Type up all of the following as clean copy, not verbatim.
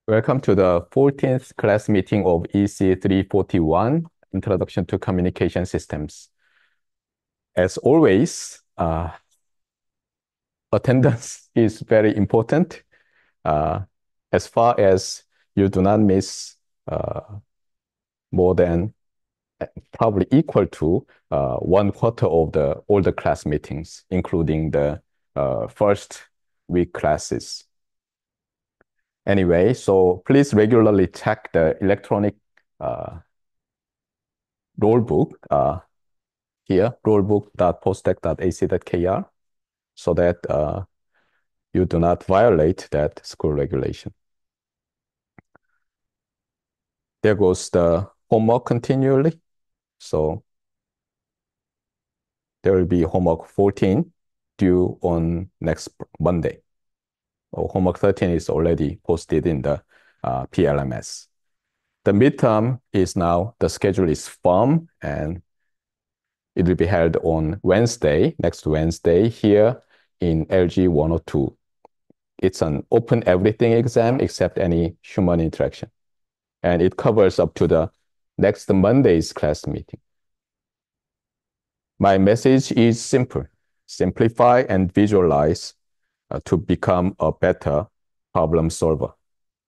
Welcome to the 14th class meeting of EECE341, Introduction to Communication Systems. As always, attendance is very important. As far as you do not miss more than probably equal to 1/4 of all the class meetings, including the first week classes. Anyway, so please regularly check the electronic rulebook here, rulebook.postec.ac.kr, so that you do not violate that school regulation. There goes the homework continually. So there will be homework 14 due on next Monday. Homework 13 is already posted in the PLMS. The midterm is now, the schedule is firm, and it will be held on Wednesday, next Wednesday, here in LG 102. It's an open everything exam except any human interaction. And it covers up to the next Monday's class meeting. My message is simple. Simplify and visualize to become a better problem solver.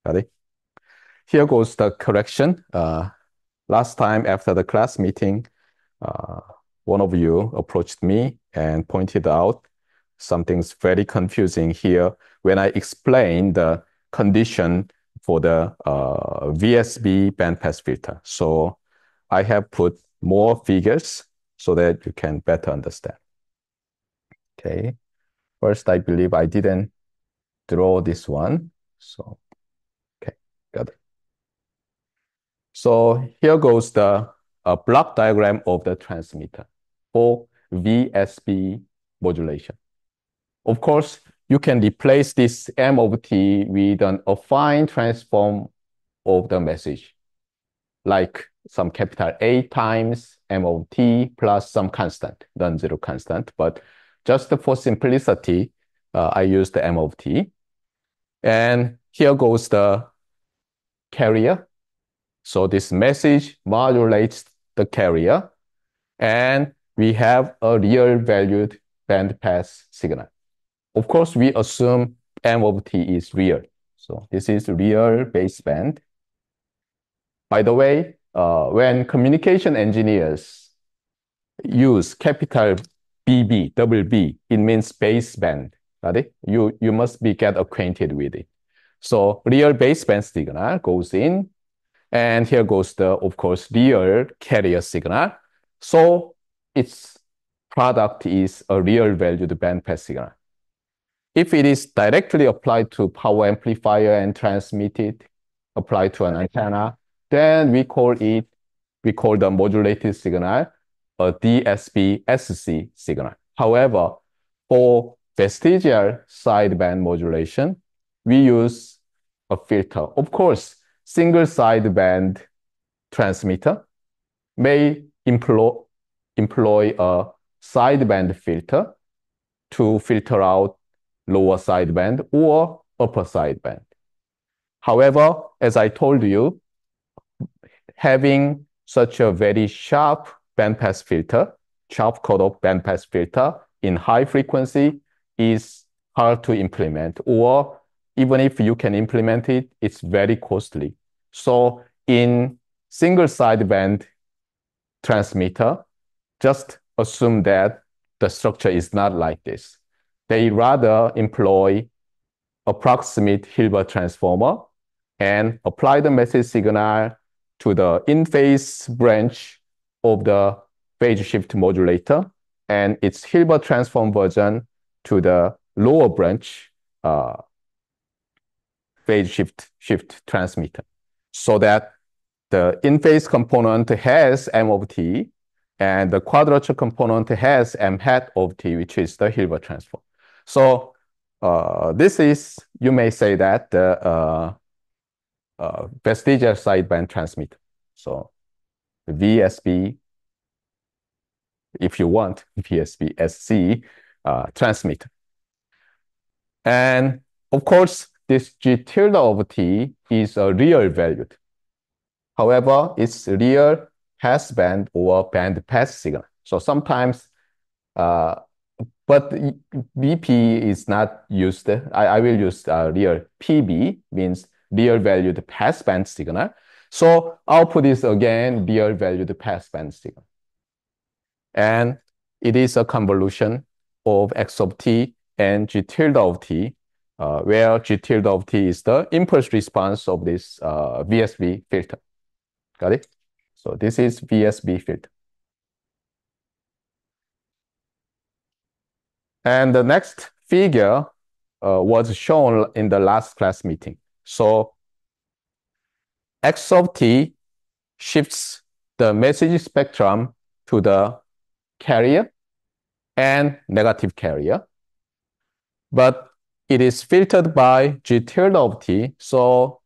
Got it? Here goes the correction. Last time after the class meeting, one of you approached me and pointed out something's very confusing here when I explained the condition for the VSB bandpass filter. So I have put more figures so that you can better understand. Okay. First, I believe I didn't draw this one. So, okay, got it. So here goes the block diagram of the transmitter for VSB modulation. Of course, you can replace this M of t with an affine transform of the message, like some capital A times M of t plus some constant, non-zero constant. But just for simplicity, I use the M of t. And here goes the carrier. So this message modulates the carrier, and we have a real valued bandpass signal. Of course, we assume M of t is real. So this is real baseband. By the way, when communication engineers use capital BB, double B, it means baseband. Got it? You must get acquainted with it. So real baseband signal goes in, and here goes the, of course, real carrier signal. So its product is a real valued bandpass signal. If it is directly applied to power amplifier and transmitted, applied to an antenna, then we call the modulated signal a DSB-SC signal. However, for vestigial sideband modulation, we use a filter. Of course, single sideband transmitter may employ a sideband filter to filter out lower sideband or upper sideband. However, as I told you, having such a very sharp bandpass filter, sharp cutoff bandpass filter in high frequency is hard to implement, or even if you can implement it, it's very costly. So in single sideband transmitter, just assume that the structure is not like this. They rather employ approximate Hilbert transformer and apply the message signal to the in-phase branch of the phase shift modulator and its Hilbert transform version to the lower branch phase shift transmitter, so that the in-phase component has M of t and the quadrature component has M hat of t, which is the Hilbert transform. So this is, you may say that, the vestigial sideband transmitter. So VSB, if you want, VSB-SC transmitter. And of course, this G tilde of t is a real valued. However, it's real passband or band pass signal. So sometimes, but BP is not used. I will use real PB, means real valued passband signal. So output is again real valued passband signal. And it is a convolution of X of t and G tilde of t, where G tilde of t is the impulse response of this VSB filter. Got it? So this is VSB filter. And the next figure was shown in the last class meeting. So X of t shifts the message spectrum to the carrier and negative carrier, but it is filtered by G tilde of t. So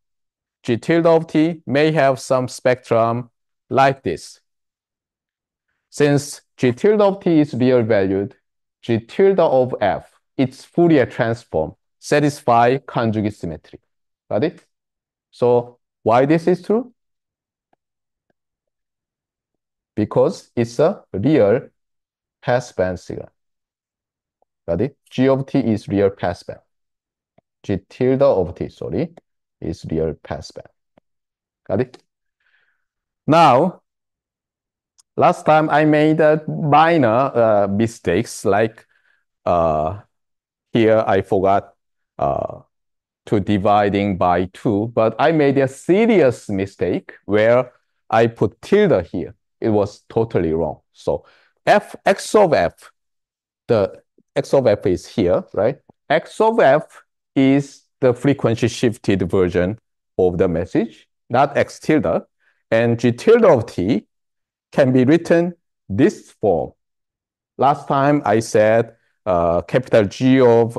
G tilde of t may have some spectrum like this. Since G tilde of t is real valued, G tilde of f, its Fourier transform, satisfy conjugate symmetry. Got it? So why this is true? Because it's a real passband signal. Got it? G of t is real passband. G tilde of t, sorry, is real passband. Got it? Now, last time I made minor mistakes, like here I forgot to dividing by 2, but I made a serious mistake where I put tilde here. It was totally wrong. So x of f, the x of f is here, right? X of f is the frequency shifted version of the message, not x tilde. And G tilde of t can be written this form. Last time I said capital G of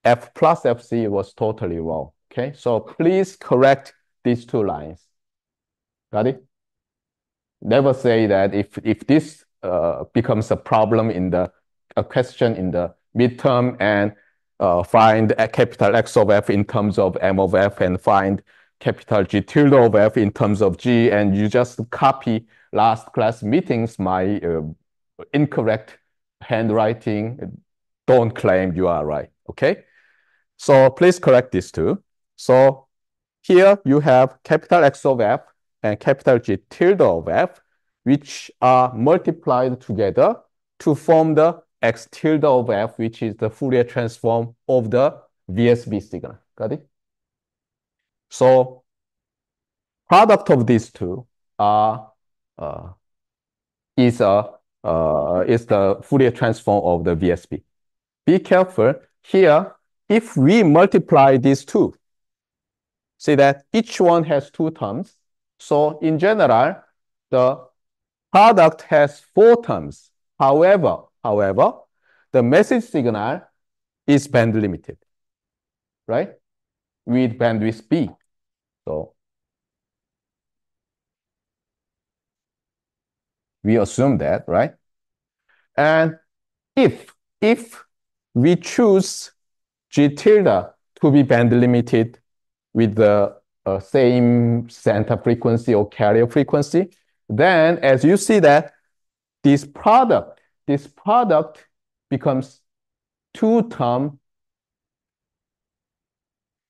F plus FC was totally wrong. Okay, so please correct these two lines. Got it? Never say that if this becomes a problem in a question in the midterm and find a capital X of F in terms of M of F and find capital G tilde of F in terms of G, and you just copy last class meetings my incorrect handwriting. Don't claim you are right. Okay, so please correct these two. So here you have capital X of F and capital G tilde of F, which are multiplied together to form the X tilde of F, which is the Fourier transform of the VSB signal. Got it? So product of these two are is the Fourier transform of the VSB. Be careful here. If we multiply these two, see that each one has two terms. So in general, the product has 4 terms. However, the message signal is band limited, right? With bandwidth B. So we assume that, right? And if we choose G tilde to be band limited with the same center frequency or carrier frequency, then as you see that this product becomes 2-term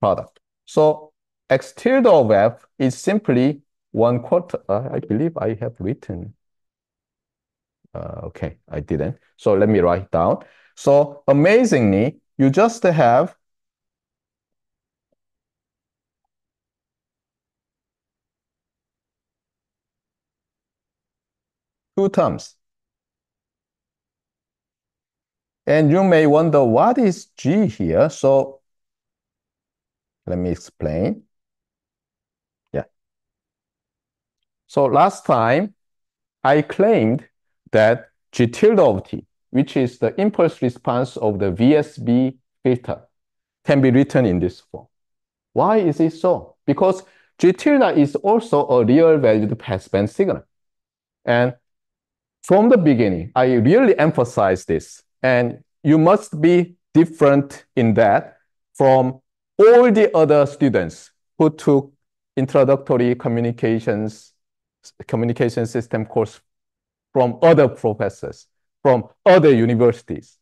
product. So X tilde of F is simply 1/4. I believe I have written. Okay, I didn't. So let me write down. So amazingly, you just have two terms. And you may wonder, what is G here? So let me explain. Yeah. So last time, I claimed that G tilde of t, which is the impulse response of the VSB filter, can be written in this form. Why is it so? Because G tilde is also a real valued passband signal. And from the beginning, I really emphasize this. And you must be different in that from all the other students who took introductory communication system course from other professors, from other universities,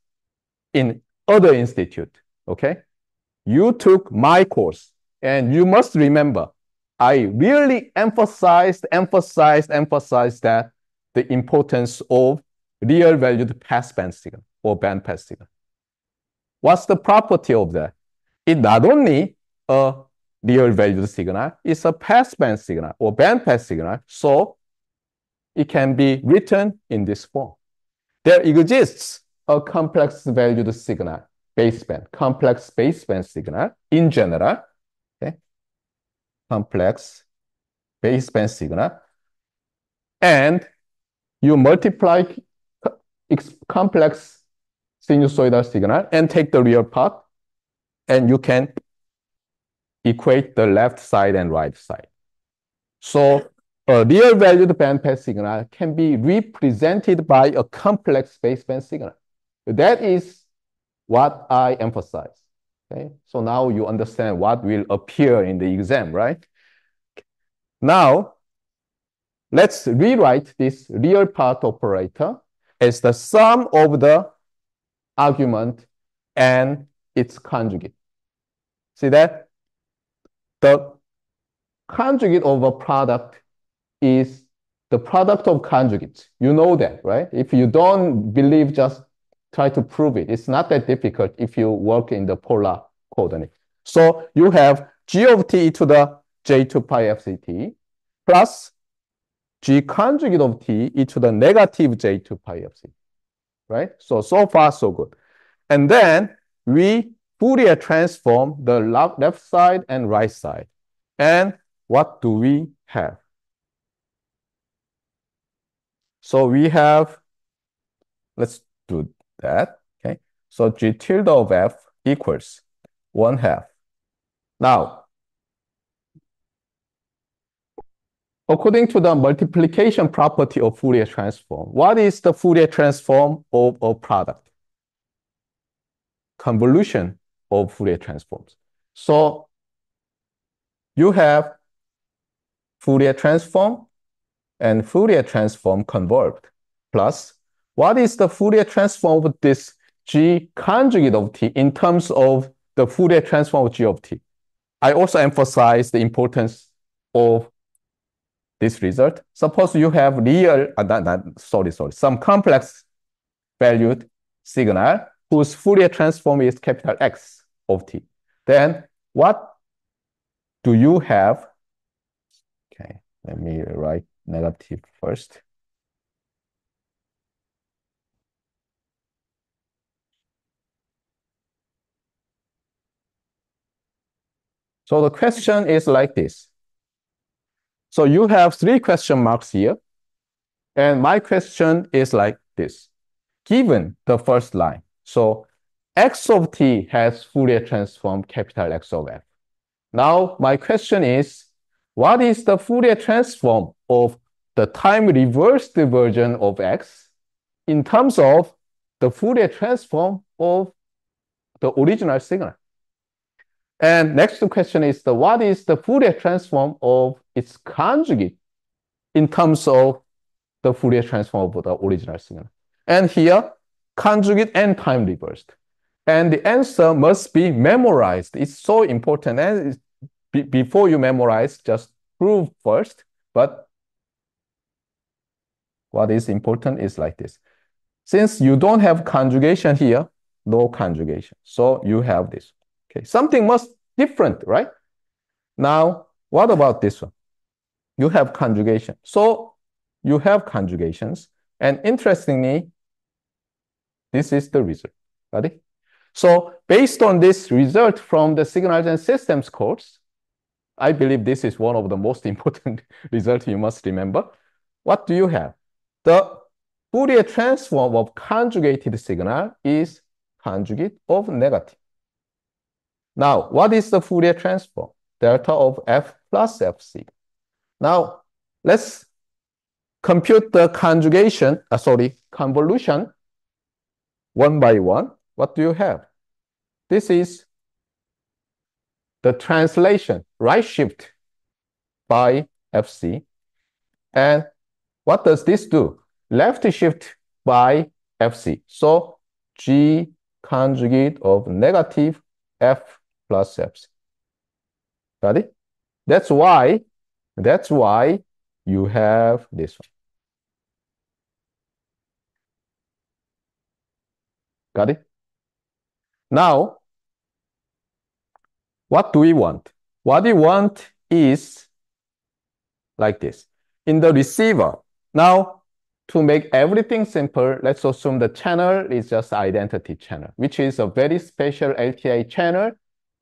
in other institute, okay? You took my course, and you must remember, I really emphasized that the importance of real valued passband signal or bandpass signal. What's the property of that? It not only a real valued signal, it's a passband signal or bandpass signal, so it can be written in this form. There exists a complex valued signal baseband, complex baseband signal in general, okay? Complex baseband signal, and you multiply complex sinusoidal signal and take the real part, and you can equate the left side and right side. So a real valued bandpass signal can be represented by a complex baseband signal. That is what I emphasize. Okay? So now you understand what will appear in the exam, right? Now, let's rewrite this real part operator as the sum of the argument and its conjugate. See that? The conjugate of a product is the product of conjugates. You know that, right? If you don't believe, just try to prove it. It's not that difficult if you work in the polar coordinate. So you have g of t to the j2 pi fct plus g conjugate of t e to the negative j2 pi fct, right? So far, so good. And then we Fourier transform the left side and right side. And what do we have? So we have, let's do that, okay? So g tilde of f equals 1/2. Now, according to the multiplication property of Fourier transform, what is the Fourier transform of a product? Convolution of Fourier transforms. So you have Fourier transform and Fourier transform convolved plus what is the Fourier transform of this g conjugate of t in terms of the Fourier transform of g of t? I also emphasize the importance of this result. Suppose you have real, some complex valued signal whose Fourier transform is capital X of t. Then what do you have? Okay, let me write negative first. So the question is like this. So you have 3 question marks here. And my question is like this. Given the first line, so x of t has Fourier transform capital X of f. Now my question is, what is the Fourier transform of the time reversed version of x in terms of the Fourier transform of the original signal? And next question is, what is the Fourier transform of its conjugate in terms of the Fourier transform of the original signal? And here, conjugate and time reversed. And the answer must be memorized. It's so important. And before you memorize, just prove first. But what is important is like this. Since you don't have conjugation here, no conjugation. So you have this. Okay, something must different, right? Now, what about this one? You have conjugation. So you have conjugations. And interestingly, this is the result. Got it? So based on this result from the signals and systems course, I believe this is one of the most important results you must remember. What do you have? The Fourier transform of conjugated signal is conjugate of negative. Now, what is the Fourier transform? Delta of f plus fc. Now, let's compute the convolution one by one. What do you have? This is the translation, right shift by FC. And what does this do? Left shift by FC. So G conjugate of negative F plus FC. Got it? That's why you have this one. Got it? Now, what do we want? What we want is like this. In the receiver, now to make everything simple, let's assume the channel is just identity channel, which is a very special LTI channel,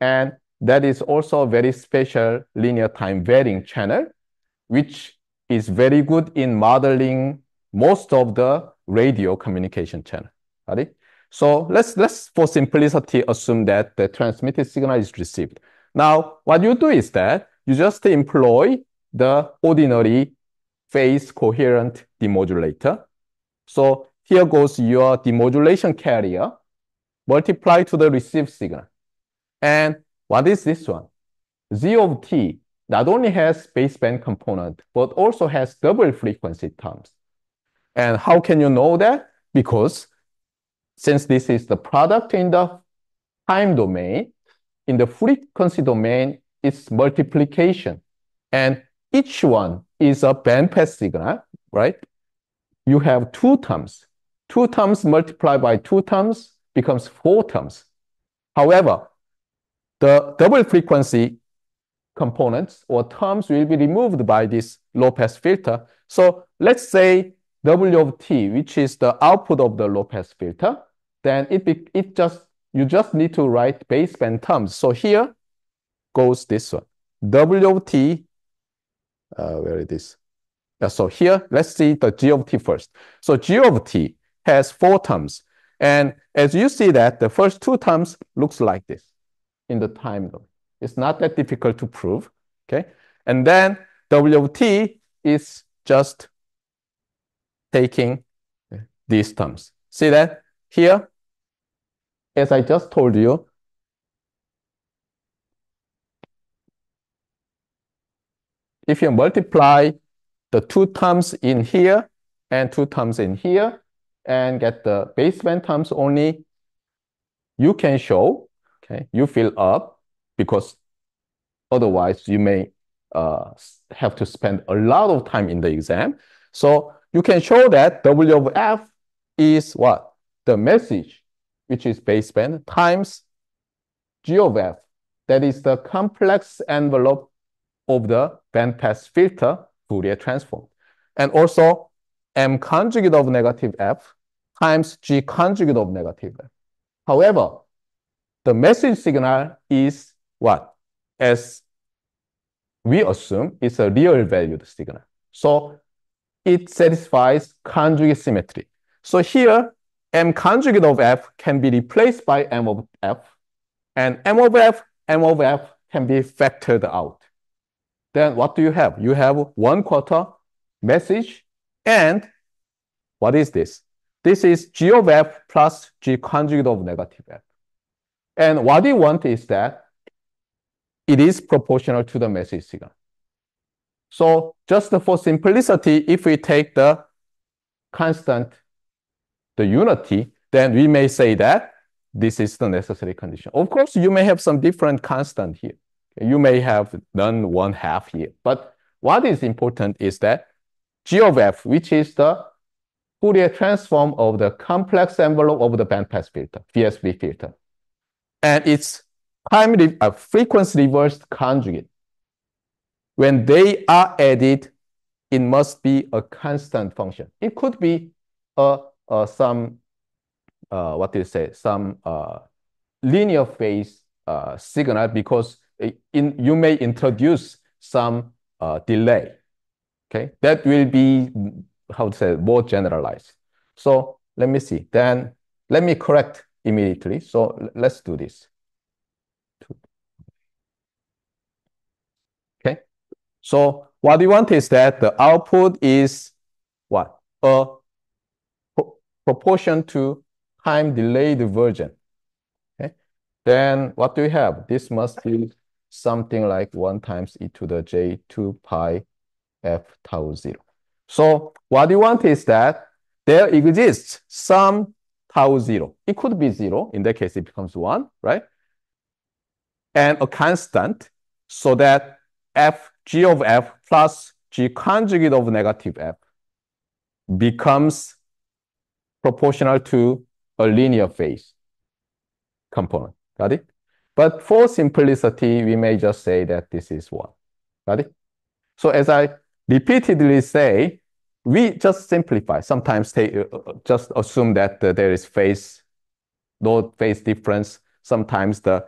and that is also a very special linear time varying channel, which is very good in modeling most of the radio communication channel. Got it? So let's for simplicity assume that the transmitted signal is received. Now, what you do is that you just employ the ordinary phase coherent demodulator. So here goes your demodulation carrier multiplied to the received signal. And what is this one? Z of t not only has baseband component, but also has double frequency terms. And how can you know that? Because since this is the product in the time domain, in the frequency domain, it's multiplication. And each one is a bandpass signal, right? You have two terms. Two terms multiplied by two terms becomes four terms. However, the double frequency components or terms will be removed by this low-pass filter. So let's say W of t, which is the output of the low-pass filter, then you just need to write baseband terms. So here goes this one. W of t, where it is? So here, let's see the G of t first. So G of t has four terms. And as you see that, the first two terms looks like this in the time domain. It's not that difficult to prove, okay? And then W of t is just taking these terms. See that? Here, as I just told you, if you multiply the two terms in here and two terms in here and get the baseband terms only, you can show, okay, you fill up, because otherwise you may have to spend a lot of time in the exam. So you can show that W of F is what? The message, which is baseband, times G of F. That is the complex envelope of the bandpass filter Fourier transform. And also M conjugate of negative F times G conjugate of negative F. However, the message signal is what? As we assume, it's a real valued signal. So it satisfies conjugate symmetry. So here, M conjugate of F can be replaced by M of F, and M of F can be factored out. Then what do you have? You have 1/4 message, and what is this? This is G of F plus G conjugate of negative F. And what we want is that it is proportional to the message signal. So just for simplicity, if we take the constant, the unity, then we may say that this is the necessary condition. Of course, you may have some different constant here. You may have none 1/2 here. But what is important is that G of F, which is the Fourier transform of the complex envelope of the bandpass filter, VSB filter, and its frequency reversed conjugate. When they are added, it must be a constant function. It could be some linear phase signal, because you may introduce some delay. Okay, that will be more generalized. So let me see. Then let me correct immediately. So let's do this. Okay. So what we want is that the output is what? A proportion to time delayed version. Okay. Then what do we have? This must be something like 1 times e to the j 2 pi f tau 0. So what you want is that there exists some tau 0. It could be 0. In that case, it becomes 1, right? And a constant so that g of f plus g conjugate of negative f becomes proportional to a linear phase component. Got it? But for simplicity, we may just say that this is 1. Got it? So as I repeatedly say, we just simplify. Sometimes just assume that there is no phase difference. Sometimes the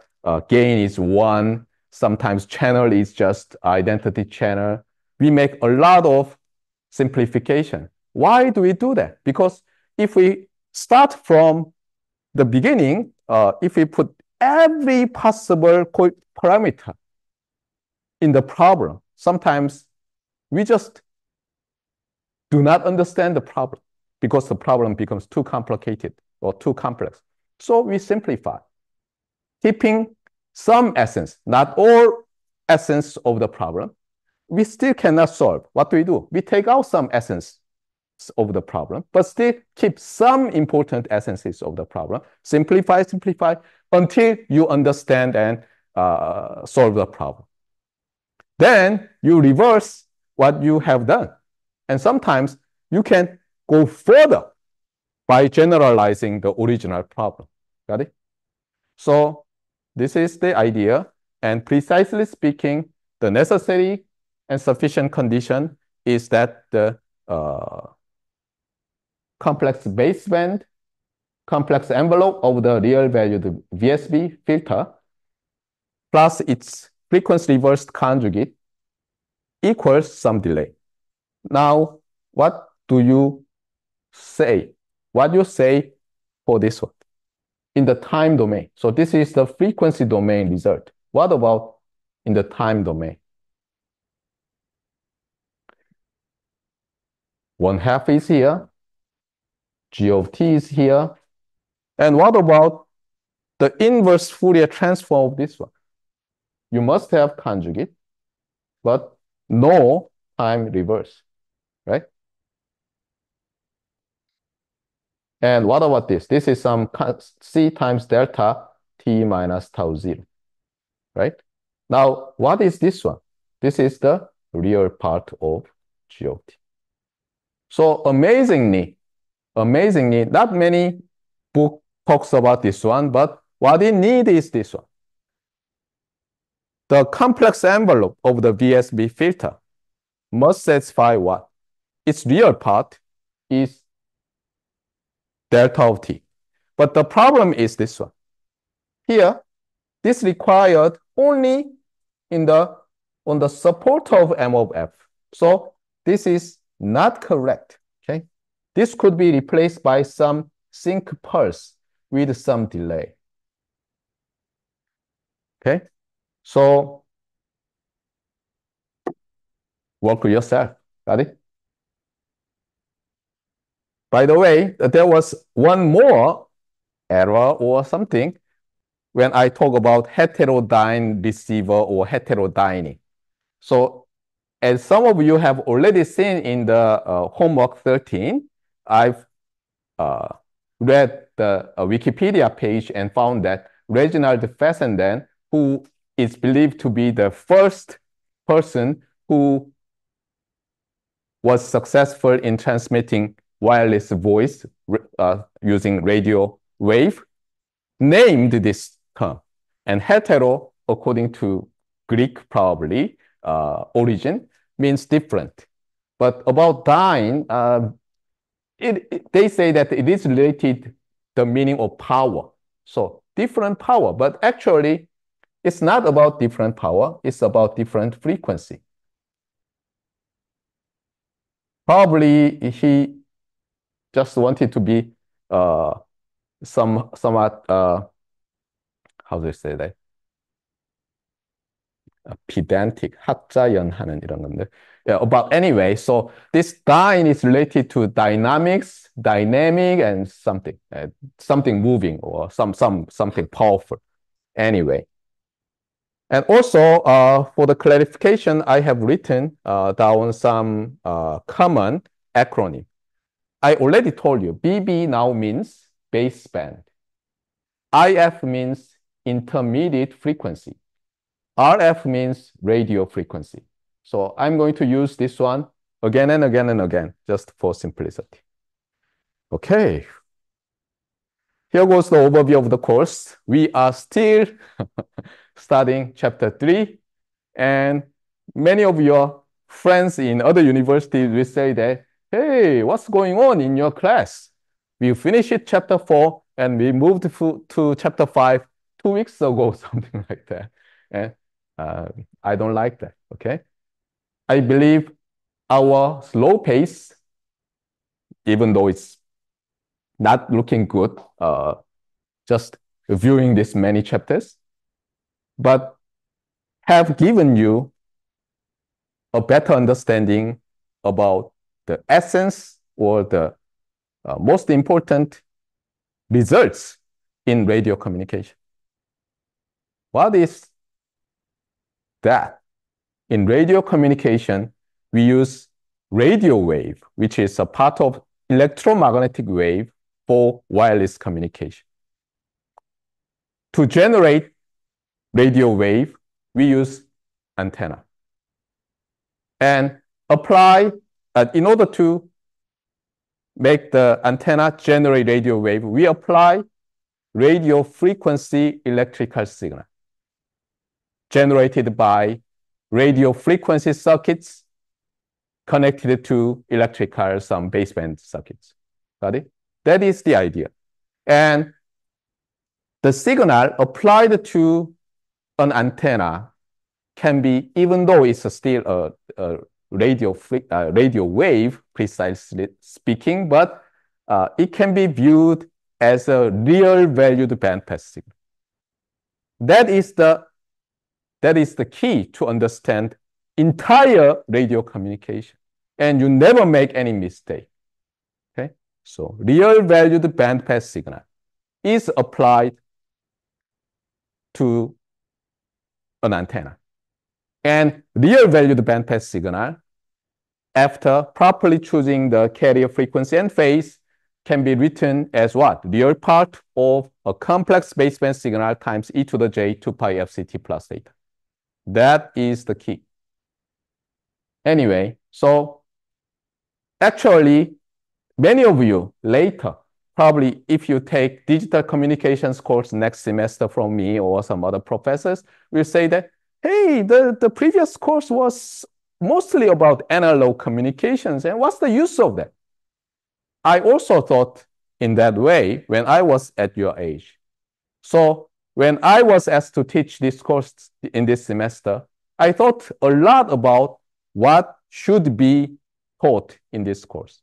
gain is 1. Sometimes channel is just identity channel. We make a lot of simplification. Why do we do that? Because if we start from the beginning, if we put every possible parameter in the problem, sometimes we just do not understand the problem because the problem becomes too complicated or too complex. So we simplify, keeping some essence, not all essence of the problem. We still cannot solve. What do? We take out some essence of the problem, but still keep some important essences of the problem. Simplify until you understand and solve the problem. Then you reverse what you have done. And sometimes you can go further by generalizing the original problem. Got it? So this is the idea. And precisely speaking, the necessary and sufficient condition is that the complex baseband, complex envelope of the real valued VSB filter plus its frequency reversed conjugate equals some delay. Now, what do you say? What you say for this one? In the time domain. So this is the frequency domain result. What about in the time domain? 1/2 is here. G of t is here. And what about the inverse Fourier transform of this one? You must have conjugate, but no time reverse, right? And what about this? This is some c times delta t minus tau 0, right? Now, what is this one? This is the real part of g of t. So amazingly, not many book talks about this one, but what we need is this one. The complex envelope of the VSB filter must satisfy what? Its real part is delta of t. But the problem is this one. Here, this required only on the support of M of f. So this is not correct. Okay, this could be replaced by some sync pulse with some delay. Okay, so work yourself. Got it? By the way, there was one more error or something when I talk about heterodyne receiver or heterodyne. So as some of you have already seen in the homework 13, I've read the Wikipedia page and found that Reginald Fessenden, who is believed to be the first person who was successful in transmitting wireless voice using radio wave, named this term. And hetero, according to Greek probably, origin, means different. But about dyne, they say that it is related the meaning of power. So different power, but actually it's not about different power, it's about different frequency. Probably he just wanted to be somewhat, how do you say that? Pedantic, 학자연하는 이런 건데. Yeah, but anyway, so this dyne is related to dynamics, dynamic, and something moving or something powerful. Anyway, And also, for the clarification, I have written down some common acronym. I already told you, BB now means baseband. IF means intermediate frequency. RF means radio frequency. So I'm going to use this one again and again and again, just for simplicity. Okay. Here goes the overview of the course. We are still studying chapter 3, and many of your friends in other universities will say that, hey, what's going on in your class? We finished chapter 4 and we moved to chapter 5 2 weeks ago, something like that. And I don't like that, okay? I believe our slow pace, even though it's not looking good, just reviewing this many chapters, but have given you a better understanding about the essence or the most important results in radio communication. What is that? In radio communication, we use radio wave, which is a part of electromagnetic wave for wireless communication. To generate radio wave, we use antenna. And apply, in order to make the antenna generate radio wave, we apply radio frequency electrical signal generated by radio frequency circuits connected to electrical some baseband circuits. Got it? That is the idea. And the signal applied to an antenna can be, even though it's still a radio wave, precisely speaking, but it can be viewed as a real valued bandpass signal. That is the key to understand entire radio communication, and you never make any mistake. Okay, so real valued bandpass signal is applied to an antenna, and real valued bandpass signal, after properly choosing the carrier frequency and phase, can be written as what? Real part of a complex baseband signal times e to the j 2 pi fct plus theta. That is the key. Anyway, so actually, many of you later, probably if you take digital communications course next semester from me or some other professors, will say that, hey, the previous course was mostly about analog communications, and what's the use of that? I also thought in that way when I was at your age. So when I was asked to teach this course in this semester, I thought a lot about what should be taught in this course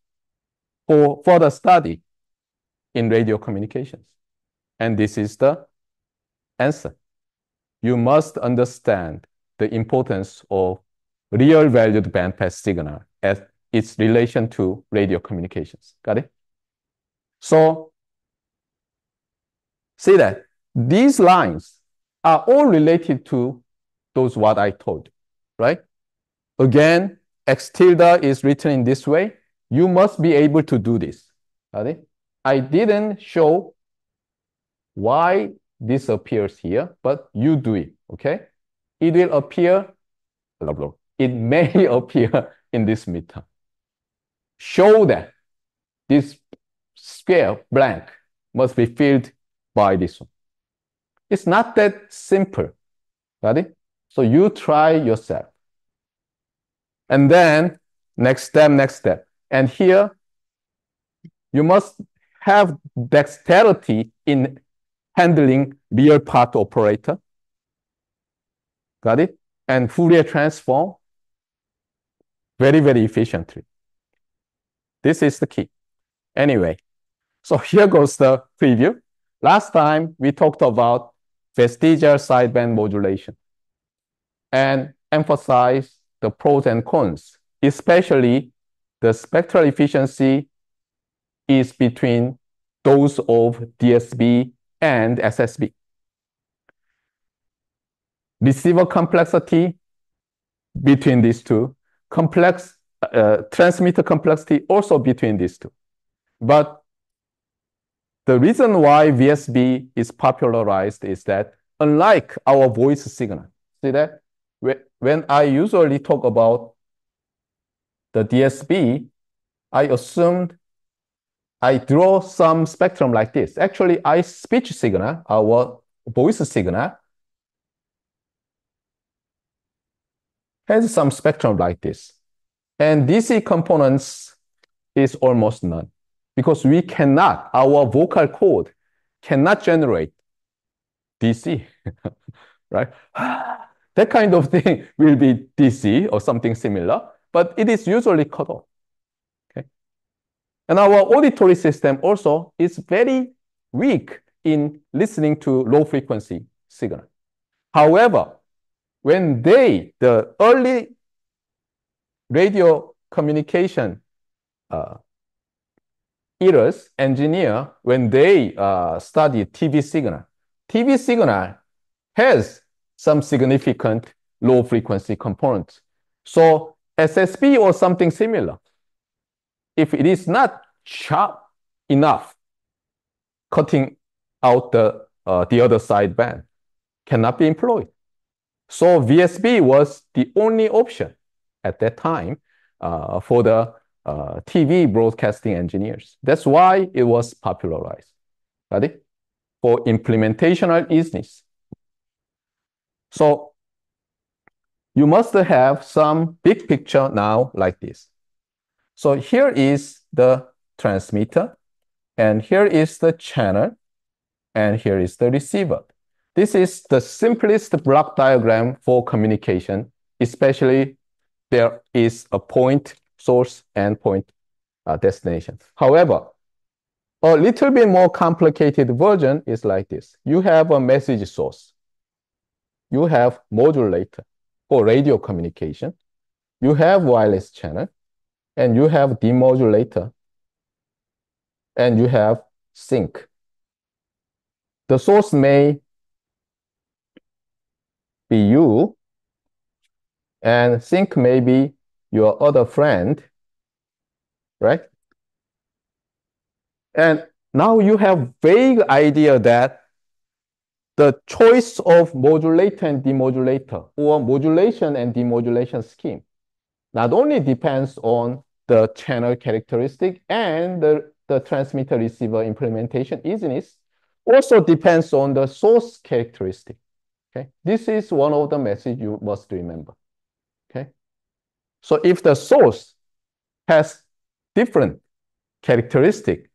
for further study in radio communications. And this is the answer. You must understand the importance of real valued bandpass signal as its relation to radio communications. Got it? So see that these lines are all related to those what I told, right? Again, x tilde is written in this way. You must be able to do this. Got it? I didn't show why this appears here, but you do it, okay? It will appear, blah, blah. It may appear in this midterm. Show that this square blank must be filled by this one. It's not that simple, got it? So you try yourself. And then next step. And here, you must have dexterity in handling real part operator. Got it? And Fourier transform very, very efficiently. This is the key. Anyway, so here goes the preview. Last time we talked about vestigial sideband modulation and emphasized the pros and cons, especially the spectral efficiency is between those of DSB and SSB. receiver complexity between these two, transmitter complexity also between these two. But the reason why VSB is popularized is that unlike our voice signal, see that? When I usually talk about the DSB, I assumed I draw some spectrum like this. Actually, our speech signal, our voice signal, has some spectrum like this. And DC components is almost none because we cannot, our vocal cord cannot generate DC, right? That kind of thing will be DC or something similar, but it is usually cut off. Okay? And our auditory system also is very weak in listening to low frequency signal. However, when the early radio communication eras engineer, when they study TV signal has some significant low frequency components. So SSB or something similar, if it is not sharp enough, cutting out the other side band cannot be employed. So VSB was the only option at that time for the TV broadcasting engineers. That's why it was popularized. Got it? For implementational easiness. So you must have some big picture now like this. So here is the transmitter, and here is the channel, and here is the receiver. This is the simplest block diagram for communication, especially there is a point source and point destination. However, a little bit more complicated version is like this. You have a message source. You have modulator for radio communication. You have wireless channel, and you have demodulator, and you have sync. The source may be you, and sync may be your other friend, right? And now you have vague idea that the choice of modulator and demodulator or modulation and demodulation scheme not only depends on the channel characteristic and the transmitter receiver implementation easiness, also depends on the source characteristic. Okay, this is one of the messages you must remember. Okay, so if the source has different characteristic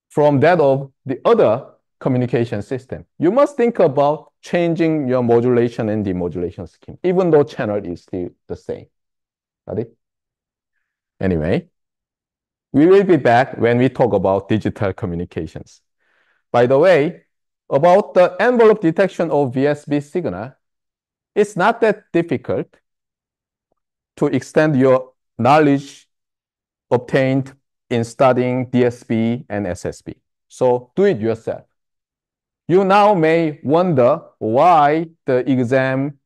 from that of the other communication system, you must think about changing your modulation and demodulation scheme, even though channel is still the same. Got it? Anyway, we will be back when we talk about digital communications. By the way, about the envelope detection of VSB signal, it's not that difficult to extend your knowledge obtained in studying DSB and SSB. So do it yourself. You now may wonder why the exam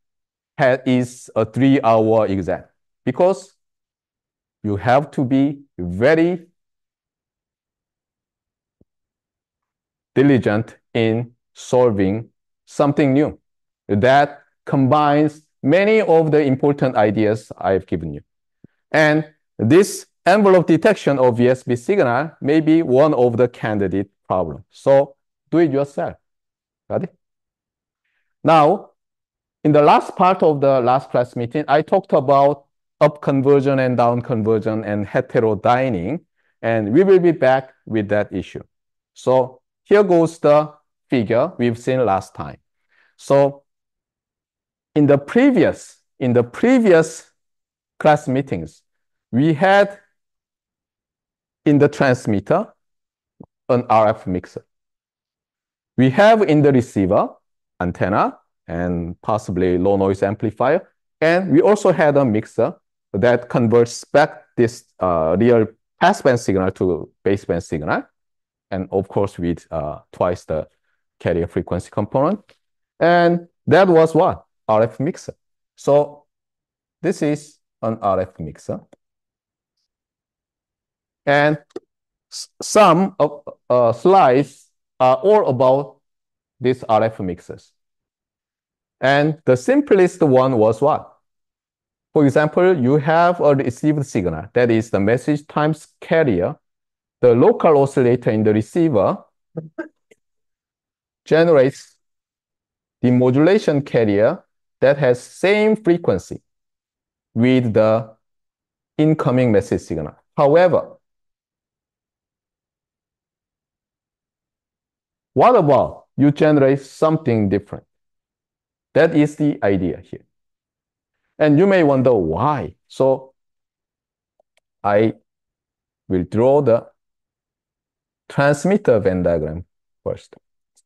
is a 3-hour exam, because you have to be very diligent in solving something new that combines many of the important ideas I've given you. And this envelope detection of VSB signal may be one of the candidate problems. So do it yourself. Got it? Now, in the last part of the last class meeting, I talked about up conversion and down conversion and heterodyning, and we will be back with that issue. So here goes the figure we've seen last time. So in the previous class meetings, we had in the transmitter an RF mixer. We have in the receiver antenna and possibly low noise amplifier, and we also had a mixer that converts back this real passband signal to baseband signal, and of course with twice the carrier frequency component. And that was what? RF mixer. So this is an RF mixer. And some of slides are all about these RF mixers. And the simplest one was what? For example, you have a received signal, that is the message times carrier. The local oscillator in the receiver generates the modulation carrier that has same frequency with the incoming message signal. However, what about you generate something different? That is the idea here. And you may wonder why. So I will draw the transmitter Venn diagram first,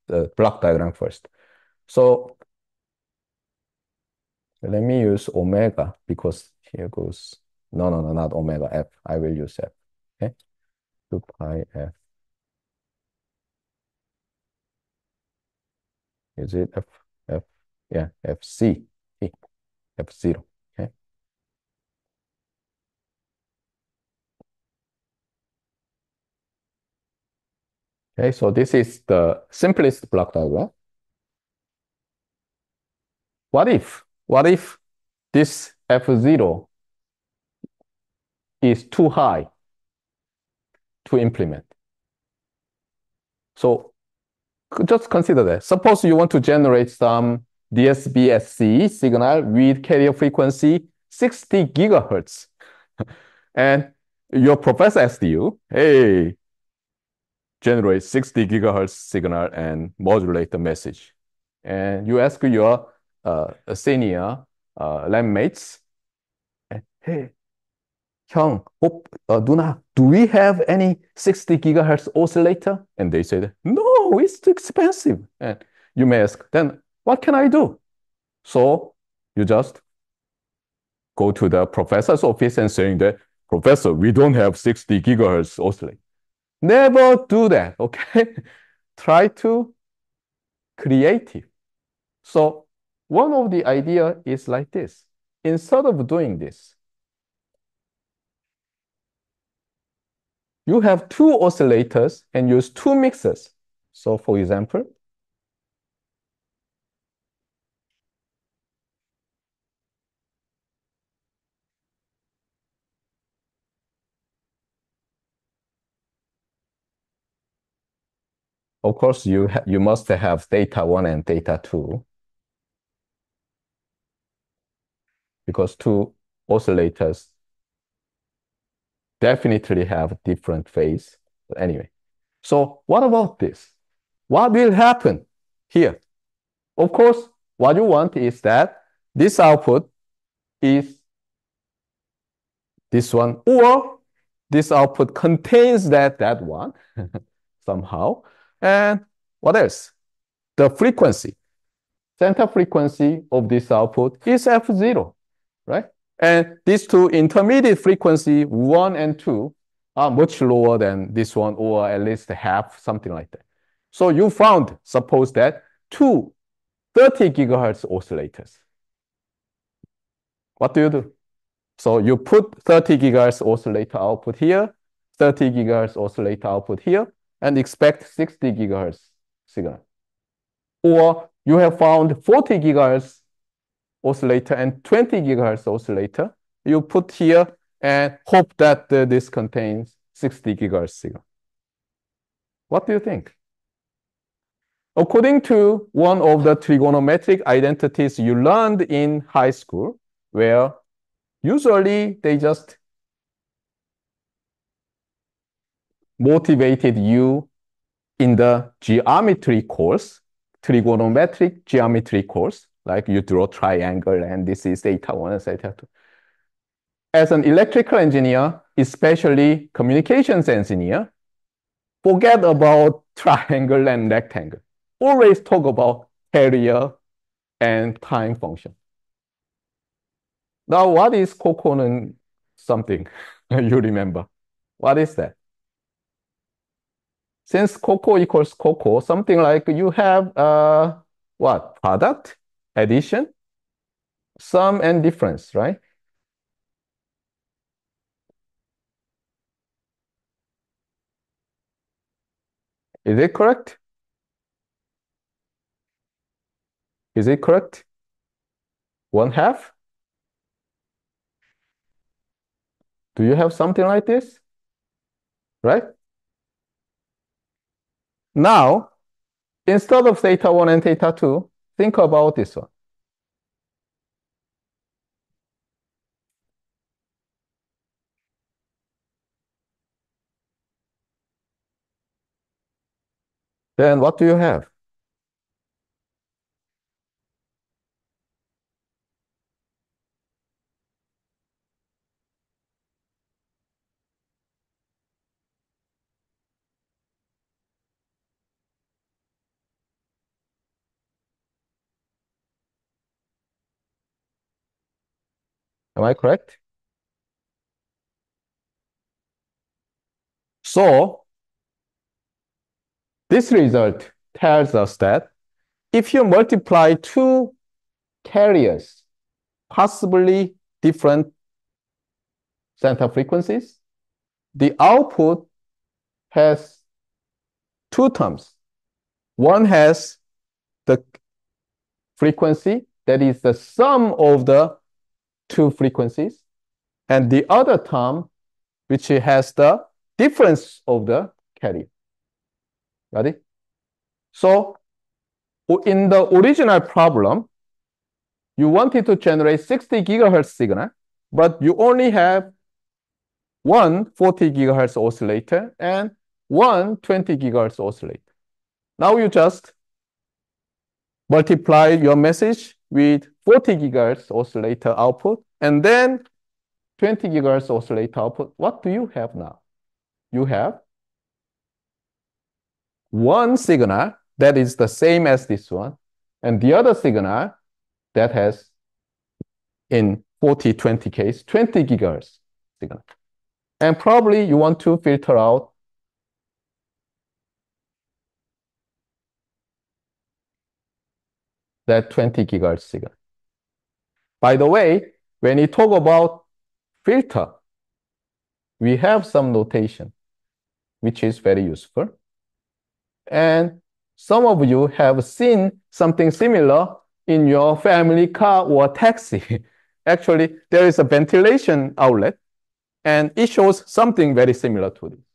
the block diagram first. So let me use omega because here goes, no, not omega, F. I will use F, okay? 2 pi F. Is it F? F, yeah, FC, F0, okay? Okay, so this is the simplest block diagram. What if this F0 is too high to implement? So just consider that. Suppose you want to generate some DSBSC signal with carrier frequency 60 gigahertz. And your professor asked you, hey, generate 60 gigahertz signal and modulate the message. And you ask your senior lab mates, hey, 형, 누나, do we have any 60 gigahertz oscillator? And they said, no, it's too expensive. And you may ask, then what can I do? So you just go to the professor's office and saying that, professor, we don't have 60 gigahertz oscillator. Never do that, okay? Try to creative. So one of the idea is like this. Instead of doing this, you have two oscillators and use two mixers. So for example, of course, you must have theta 1 and theta 2 because two oscillators definitely have different phase. But anyway, so what about this? What will happen here? Of course, what you want is that this output is this one, or this output contains that one somehow. And what else? The frequency, center frequency of this output is F0, right? And these two intermediate frequency, 1 and 2, are much lower than this one, or at least half, something like that. So you found, suppose that, two 30 gigahertz oscillators. What do you do? So you put 30 gigahertz oscillator output here, 30 gigahertz oscillator output here, and expect 60 gigahertz signal. Or you have found 40 gigahertz oscillator and 20 gigahertz oscillator. You put here and hope that this contains 60 gigahertz signal. What do you think? According to one of the trigonometric identities you learned in high school, where usually they just motivated you in the geometry course, trigonometric geometry course, like you draw triangle and this is theta 1 and theta 2. As an electrical engineer, especially communications engineer, forget about triangle and rectangle. Always talk about area and time function. Now, what is Coconon something? You remember. What is that? Since Coco equals Coco, something like you have what? Product, addition, Sum and difference, right? Is it correct? Is it correct? 1/2? Do you have something like this? Right? Now, instead of theta 1 and theta 2, think about this one. Then what do you have? Am I correct? So this result tells us that if you multiply two carriers, possibly different center frequencies, the output has two terms. One has the frequency that is the sum of the two frequencies, and the other term which has the difference of the carrier. Got it? So in the original problem, you wanted to generate 60 gigahertz signal, but you only have one 40 gigahertz oscillator and one 20 gigahertz oscillator. Now you just multiply your message with 40 gigahertz oscillator output and then 20 gigahertz oscillator output. What do you have now? You have one signal that is the same as this one, and the other signal that has, in 40-20 case, 20 gigahertz signal. And probably you want to filter out that 20 gigahertz signal. By the way, when you talk about filter, we have some notation, which is very useful. And some of you have seen something similar in your family car or taxi. Actually, there is a ventilation outlet, and it shows something very similar to this.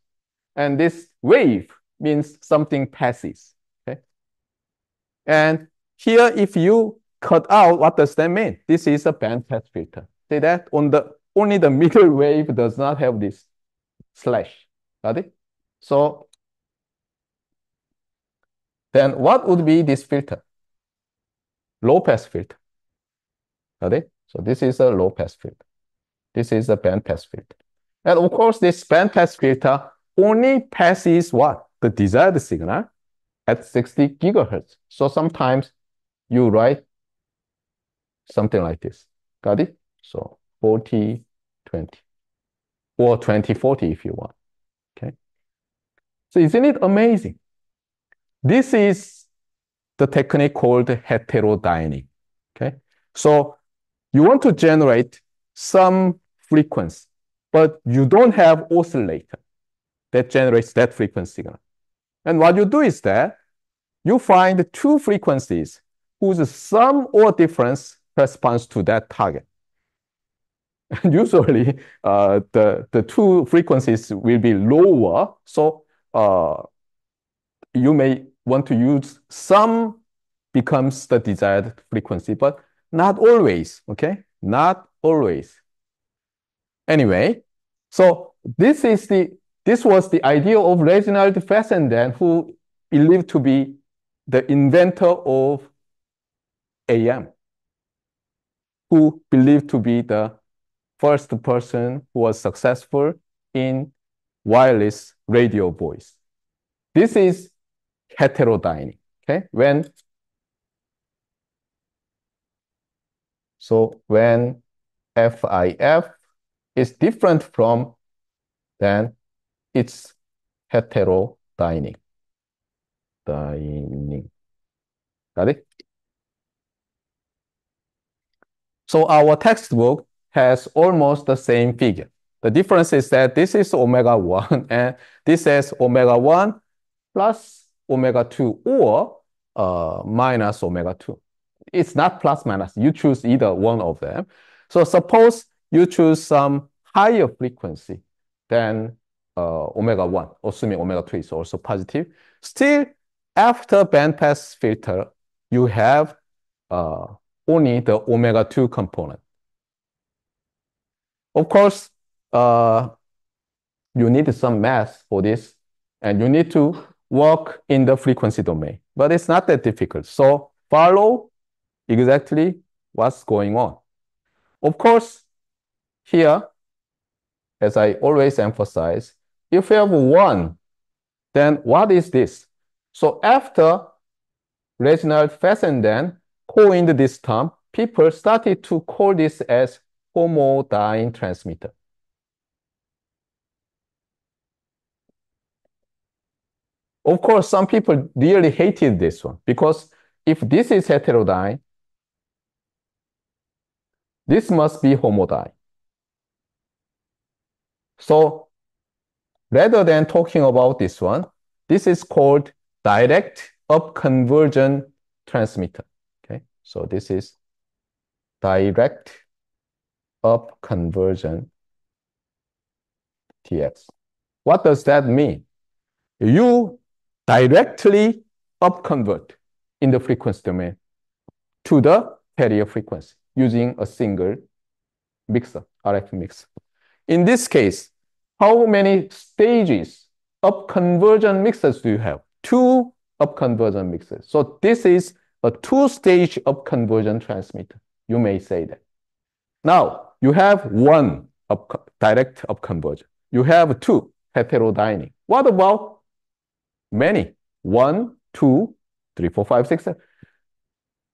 And this wave means something passes. Okay? And here, if you cut out, what does that mean? This is a bandpass filter. See that? Only the middle wave does not have this slash. Got it? So then what would be this filter? Low pass filter. Got it? So this is a low pass filter. This is a band pass filter. And of course, this band pass filter only passes what? The desired signal at 60 gigahertz. So sometimes you write something like this. Got it? So 40, 20, or 20, 40 if you want. Okay. So isn't it amazing? This is the technique called heterodyne. Okay. So you want to generate some frequency, but you don't have oscillator that generates that frequency signal. And what you do is that you find two frequencies whose sum or difference corresponds to that target. Usually, the two frequencies will be lower, so you may want to use sum becomes the desired frequency, but not always, okay? Not always. Anyway, so this was the idea of Reginald Fessenden, who believed to be the inventor of AM, who believed to be the first person who was successful in wireless radio voice. This is heterodyne, okay? When FIF is different from, then it's heterodyne. Got it? So our textbook has almost the same figure. The difference is that this is omega 1 and this is omega 1 plus omega 2 or minus omega 2. It's not plus minus. You choose either one of them. So suppose you choose some higher frequency than omega 1, assuming omega 2 is also positive. Still, after bandpass filter, you have only the omega 2 component. Of course, you need some math for this, and you need to work in the frequency domain. But it's not that difficult. So follow exactly what's going on. Of course, here, as I always emphasize, if you have 1, then what is this? So after Reginald Fessenden coined this term, people started to call this as homodyne transmitter. Of course, some people really hated this one because if this is heterodyne, this must be homodyne. So rather than talking about this one, this is called direct upconversion transmitter. Okay, so this is direct upconversion TX. What does that mean? You directly upconvert in the frequency domain to the carrier frequency using a single mixer, RF mixer. In this case, how many stages upconversion mixers do you have? 2 upconversion mixers. So this is a 2-stage upconversion transmitter. You may say that. Now, you have 1 direct upconversion. You have 2 heterodyning. What about many? 1, 2, 3, 4, 5, 6, 7.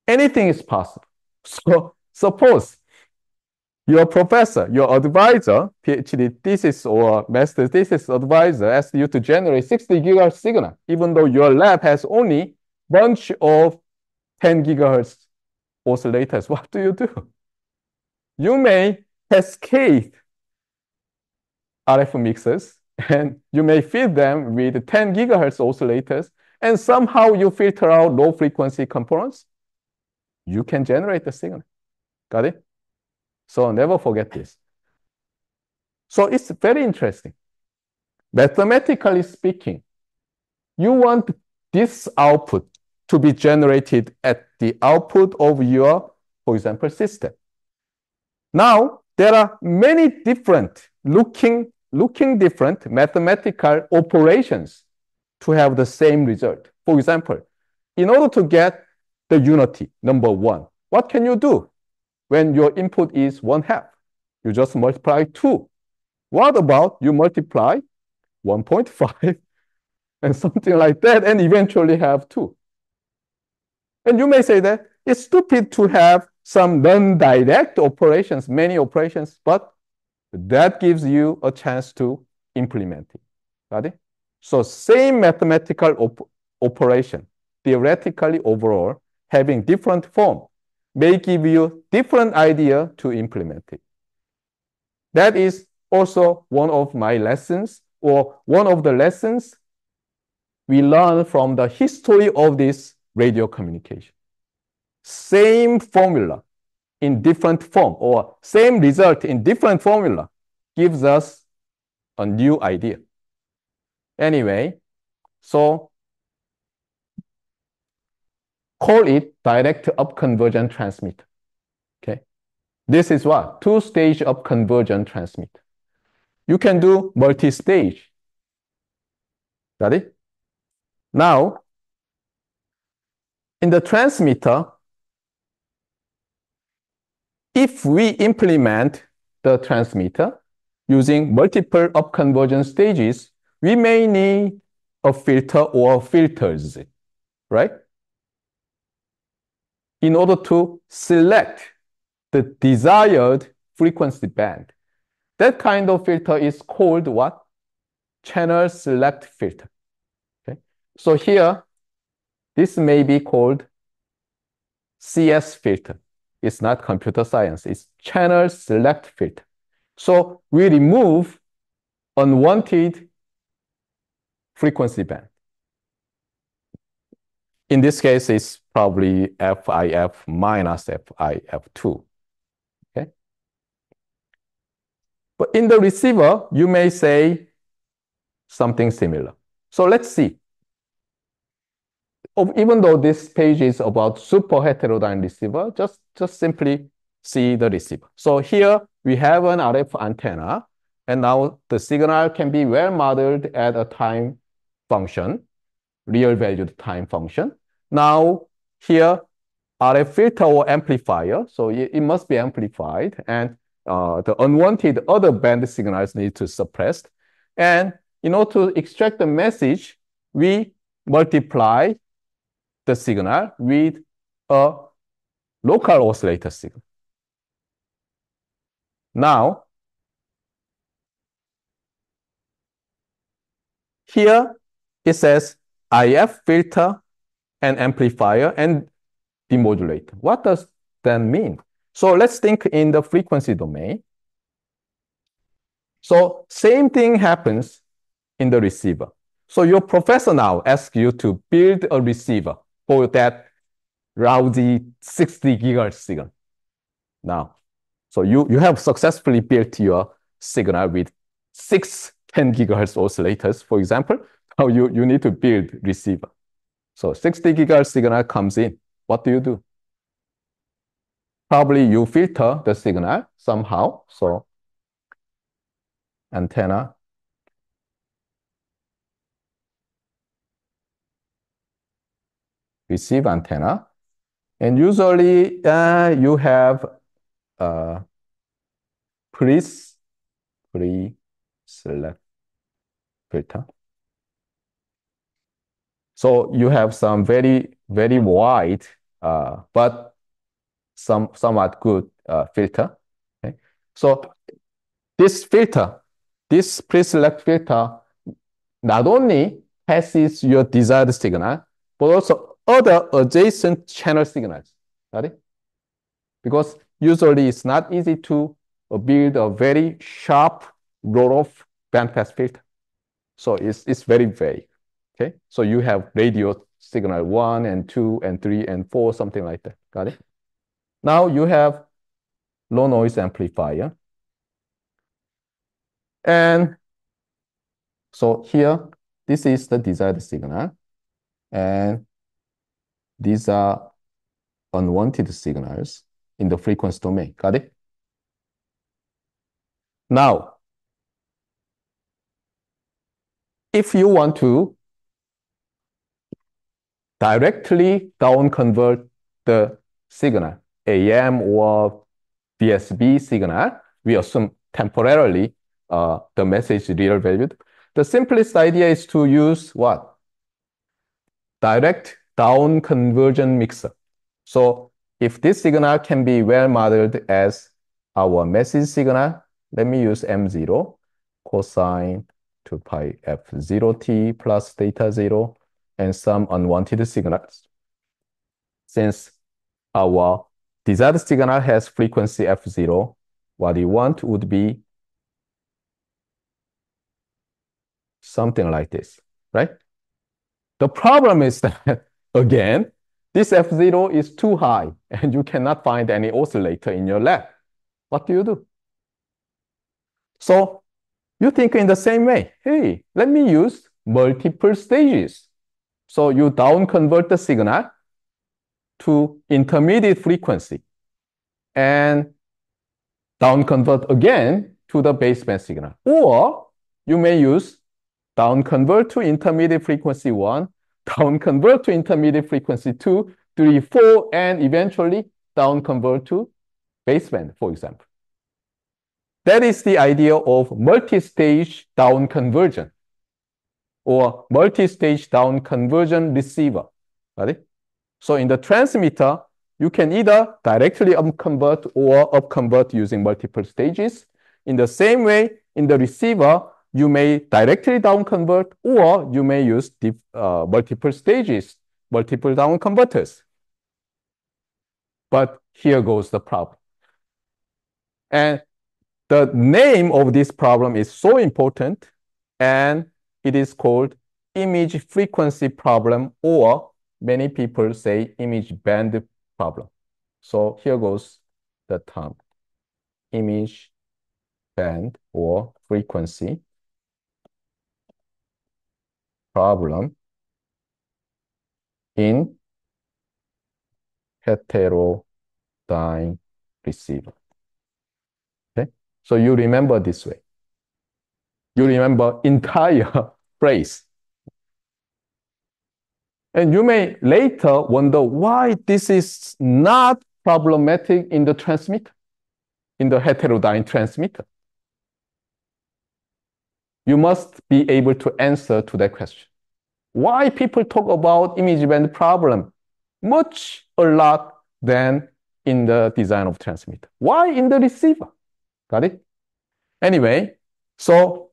Anything is possible. So suppose your professor, your advisor, PhD thesis or master thesis advisor asks you to generate 60 gigahertz signal, even though your lab has only bunch of 10 gigahertz oscillators. What do? You may cascade RF mixers and you may feed them with 10 gigahertz oscillators, and somehow you filter out low frequency components. You can generate the signal. Got it? So never forget this. So it's very interesting. Mathematically speaking, you want this output to be generated at the output of your, for example, system. Now, there are many different looking different mathematical operations to have the same result. For example, in order to get the unity, number 1, what can you do when your input is 1/2? You just multiply 2. What about you multiply 1.5 and something like that, and eventually have 2? And you may say that it's stupid to have some non-direct operations, many operations, but that gives you a chance to implement it. Got it? So same mathematical operation, theoretically overall, having different form, may give you different idea to implement it. That is also one of my lessons, or one of the lessons we learn from the history of this radio communication. Same formula in different form, or same result in different formula, gives us a new idea. Anyway, so call it direct upconversion transmitter. Okay, this is what? 2-stage upconversion transmitter. You can do multi-stage. Got it? Now, in the transmitter, if we implement the transmitter using multiple upconversion stages, we may need a filter or filters, right? In order to select the desired frequency band. That kind of filter is called what? Channel select filter. Okay. So here, this may be called CS filter. It's not computer science. It's channel select filter. So we remove unwanted frequency band. In this case, it's probably FIF minus FIF2. Okay. But in the receiver, you may say something similar. So let's see. Even though this page is about super heterodyne receiver, just simply see the receiver. So here we have an RF antenna, and now the signal can be well modeled at a time function, real valued time function. Now here RF filter or amplifier, so it must be amplified, and the unwanted other band signals need to suppress. And in order to extract the message, we multiply the signal with a local oscillator signal. Now, here it says IF filter and amplifier and demodulator. What does that mean? So let's think in the frequency domain. So same thing happens in the receiver. So your professor now asks you to build a receiver for that lousy 60 gigahertz signal. Now, so you have successfully built your signal with 10 gigahertz oscillators, for example. Now you need to build receiver. So 60 gigahertz signal comes in. What do you do? Probably you filter the signal somehow. So antenna, receive antenna. And usually you have pre-select filter. So you have some very, very wide, but somewhat good filter. Okay? So this filter, this pre-select filter, not only passes your desired signal, but also other adjacent channel signals. Got it? Because usually it's not easy to build a very sharp roll-off bandpass filter. So it's very vague. Okay, so you have radio signal 1 and 2 and 3 and 4, something like that. Got it? Now you have low noise amplifier. And so here, this is the desired signal. And these are unwanted signals in the frequency domain. Got it? Now, if you want to directly down convert the signal, AM or VSB signal, we assume temporarily the message is real valued. The simplest idea is to use what? Direct down conversion mixer. So if this signal can be well modeled as our message signal, let me use M0 cosine 2 pi F0t plus theta 0 and some unwanted signals. Since our desired signal has frequency F0, what you want would be something like this, right? The problem is that, again, this F0 is too high and you cannot find any oscillator in your lab. What do you do? So you think in the same way, hey, let me use multiple stages. So you down convert the signal to intermediate frequency and down convert again to the baseband signal. Or you may use down convert to intermediate frequency 1, down convert to intermediate frequency 2, 3, 4, and eventually down convert to baseband, for example. That is the idea of multi-stage down conversion or multi-stage down conversion receiver. Got it? So in the transmitter, you can either directly upconvert or upconvert using multiple stages. In the same way, in the receiver, you may directly down convert or you may use multiple stages, multiple down converters. But here goes the problem. And the name of this problem is so important, and it is called image frequency problem, or many people say image band problem. So here goes the term, image band or frequency problem in heterodyne receiver. Okay, so you remember this way. You remember entire phrase. And you may later wonder why this is not problematic in the transmitter, in the heterodyne transmitter. You must be able to answer to that question. Why people talk about image band problem a lot than in the design of transmitter? Why in the receiver? Got it? Anyway, so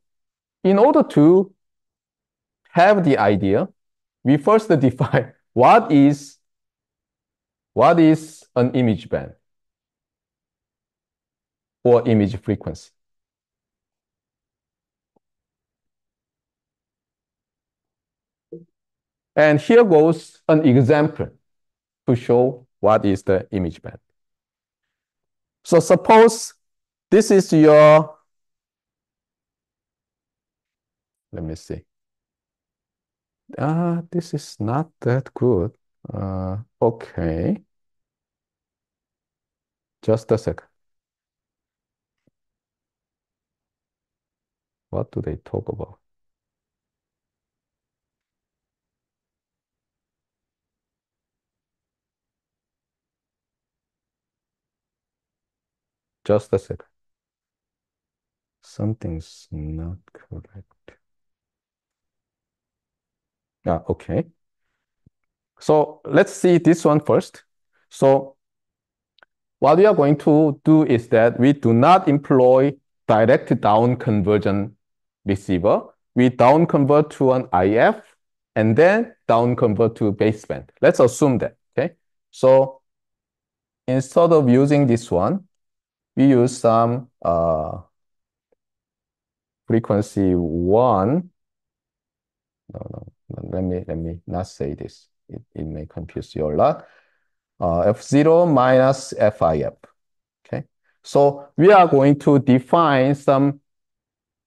in order to have the idea, we first define what is an image band or image frequency. And here goes an example to show what is the image band. So suppose this is your, let me see. This is not that good. Okay. Just a second. What do they talk about? Just a second. Something's not correct. Okay. So let's see this one first. So what we are going to do is that we do not employ direct down conversion receiver. We down convert to an IF and then down convert to baseband. Let's assume that, okay? So instead of using this one, we use some frequency 1. No, let me not say this. It may confuse you a lot. F0 minus FIF. Okay, so we are going to define some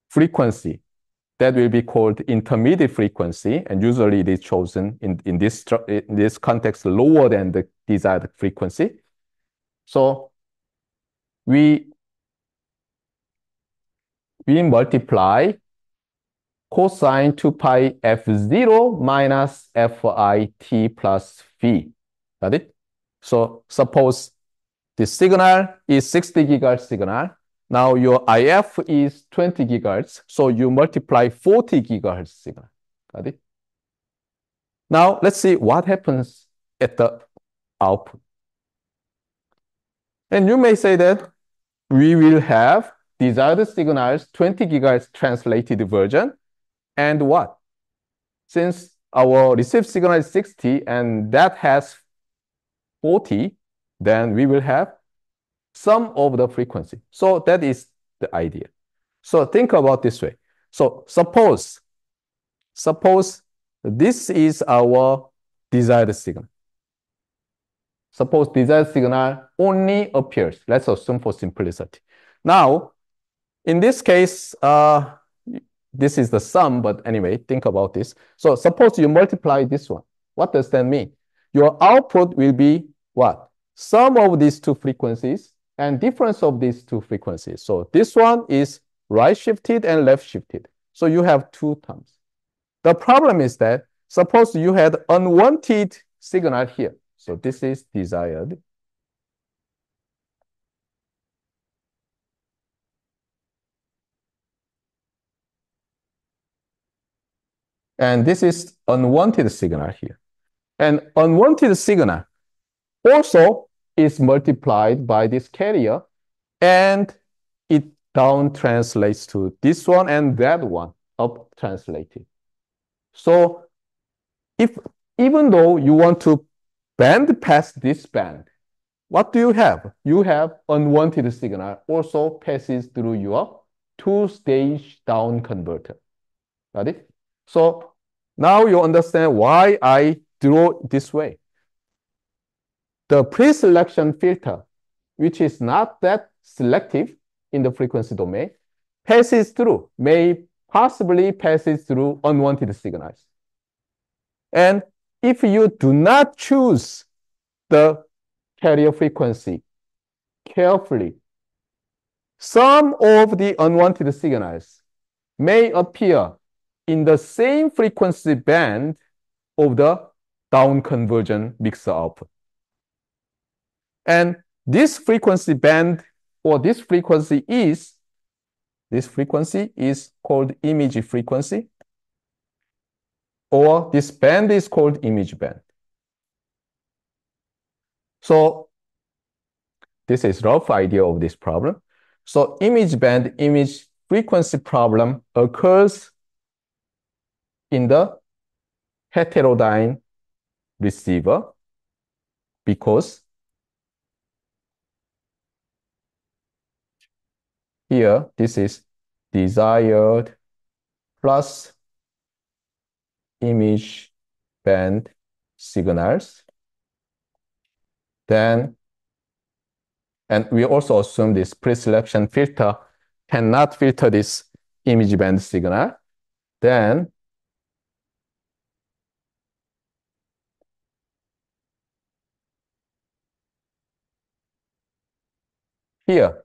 frequency that will be called intermediate frequency, and usually it is chosen in this context lower than the desired frequency. So we multiply cosine 2 pi F0 minus FIT plus V. Got it? So suppose the signal is 60 gigahertz signal. Now your IF is 20 gigahertz. So you multiply 40 gigahertz signal. Got it? Now let's see what happens at the output. And you may say that we will have desired signals 20 gigahertz translated version. And what? Since our received signal is 60 and that has 40, then we will have sum of the frequency. So that is the idea. So think about this way. So suppose this is our desired signal. Suppose desired signal only appears. Let's assume for simplicity. Now, in this case, this is the sum, but anyway, think about this. So suppose you multiply this one. What does that mean? Your output will be what? Sum of these two frequencies and difference of these two frequencies. So this one is right shifted and left shifted. So you have two terms. The problem is that suppose you had unwanted signal here. So this is desired. And this is unwanted signal here. And unwanted signal also is multiplied by this carrier, and it down translates to this one and that one up translated. So if even though you want to band past this band, what do you have? You have unwanted signal also passes through your two-stage down converter. Got it? So now you understand why I draw this way. The pre-selection filter, which is not that selective in the frequency domain, passes through, may possibly passes through unwanted signals. And if you do not choose the carrier frequency carefully, some of the unwanted signals may appear in the same frequency band of the down conversion mixer output. And this frequency band or this frequency is called image frequency, or this band is called image band. So this is rough idea of this problem. So image band, image frequency problem occurs in the heterodyne receiver because here this is desired plus image band signals. Then, and we also assume this pre-selection filter cannot filter this image band signal. Then here,